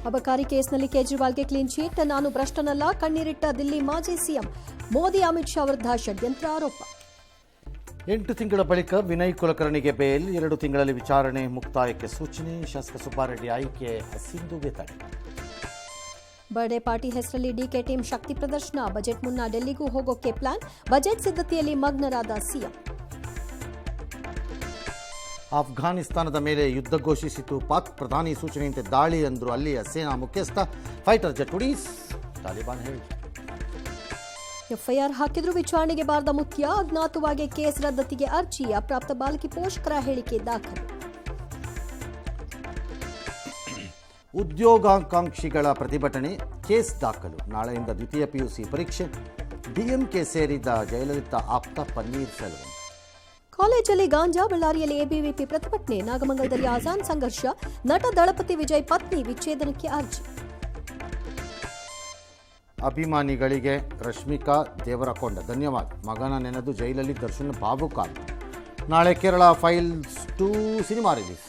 ಅಬಕಾರಿ ಕೇಸ್ನಲ್ಲಿ ಕೇಜ್ರಿವಾಲ್ಗೆ clean chit. ನಾನು ಭ್ರಷ್ಟನಲ್ಲ, ಕಣ್ಣೀರಿಟ್ಟ ದಿಲ್ಲಿ ಮಾಜಿ ಸಿಎಂ. ಮೋದಿ ಅಮಿತ್ ಶಾ ವಿರುದ್ಧ ಷಡ್ಯಂತ್ರ ಆರೋಪ. 8 ತಿಂಗಳ ಬಳಿಕ ವಿನಯ್ ಕುಲಕರ್ಣಿಗೆ ಬೇಲ್. 2 ತಿಂಗಳಲ್ಲಿ ವಿಚಾರಣೆ ಮುಕ್ತಾಯಕ್ಕೆ ಸೂಚನೆ. ಶಾಸಕ ಸುಬ್ಬಾರೆಡ್ಡಿ ಆಯ್ಕೆ ಸಿಂಧುಗೆ ತಡೆ. ಬರ್ಡೇ ಪಾರ್ಟಿ ಹೆಸರಲ್ಲಿ ಡಿಕೆ ಟೀಮ್ ಶಕ್ತಿ ಪ್ರದರ್ಶನ. ಬಜೆಟ್ ಮುನ್ನ ಡೆಲ್ಲಿಗೂ ಹೋಗೋಕೆ ಪ್ಲಾನ್. ಬಜೆಟ್ ಸಿದ್ಧತೆಯಲ್ಲಿ ಮಗ್ನರಾದ ಸಿಎಂ. ಅಫ್ಘಾನಿಸ್ತಾನದ ಮೇಲೆ ಯುದ್ಧ ಘೋಷಿಸಿತು ಪಾಕ್. ಪ್ರಧಾನಿ ಸೂಚನೆಯಂತೆ ದಾಳಿ ಅಂದ್ರು ಅಲ್ಲಿಯ ಸೇನಾ ಮುಖ್ಯಸ್ಥ. Fighter jet ಉಡೀಸ್. ತಾಲಿಬಾನ್ ಹೇಳಿಕೆ. ಎಫ್ಐಆರ್ ಹಾಕಿದ್ರೂ ವಿಚಾರಣೆಗೆ ಬಾರದ ಮುಖ್ಯ. ಅಜ್ಞಾತವಾಗಿ ಕೇಸ್ ರದ್ದತಿಗೆ ಅರ್ಜಿ. ಅಪ್ರಾಪ್ತ ಬಾಲಕಿ ಪೋಷಕರ ಹೇಳಿಕೆ ದಾಖಲು. ಉದ್ಯೋಗಾಕಾಂಕ್ಷಿಗಳ ಪ್ರತಿಭಟನೆ. ಕೇಸ್ ದಾಖಲು. ನಾಳೆಯಿಂದ ದ್ವಿತೀಯ ಪಿಯುಸಿ ಪರೀಕ್ಷೆ. ಡಿಎಂಕೆ ಸೇರಿದ ಜಯಲಲಿತಾ ಆಪ್ತ ಪನ್ನೀರ್ ಸೆಲ್ವಂ. ಕಾಲೇಜಲ್ಲಿ ಗಾಂಜಾ. ಬಳ್ಳಾರಿಯಲ್ಲಿ ಎಬಿವಿಪಿ ಪ್ರತಿಭಟನೆ. ನಾಗಮಂಗಲದಲ್ಲಿ ಆಜಾನ್ ಸಂಘರ್ಷ. ನಟ ದಳಪತಿ ವಿಜಯ್ ಪತ್ನಿ ವಿಚ್ಛೇದನಕ್ಕೆ ಅರ್ಜಿ. ಅಭಿಮಾನಿಗಳಿಗೆ ರಶ್ಮಿಕಾ ದೇವರಕೊಂಡ ಧನ್ಯವಾದ. ಮಗನ ನೆನೆದು ಜೈಲಲ್ಲಿ ದರ್ಶನ್ ಭಾವುಕ. ನಾಳೆ ಕೇರಳ ಫೈಲ್ಸ್ 2 ಸಿನಿಮಾ ರಿಲೀಸ್.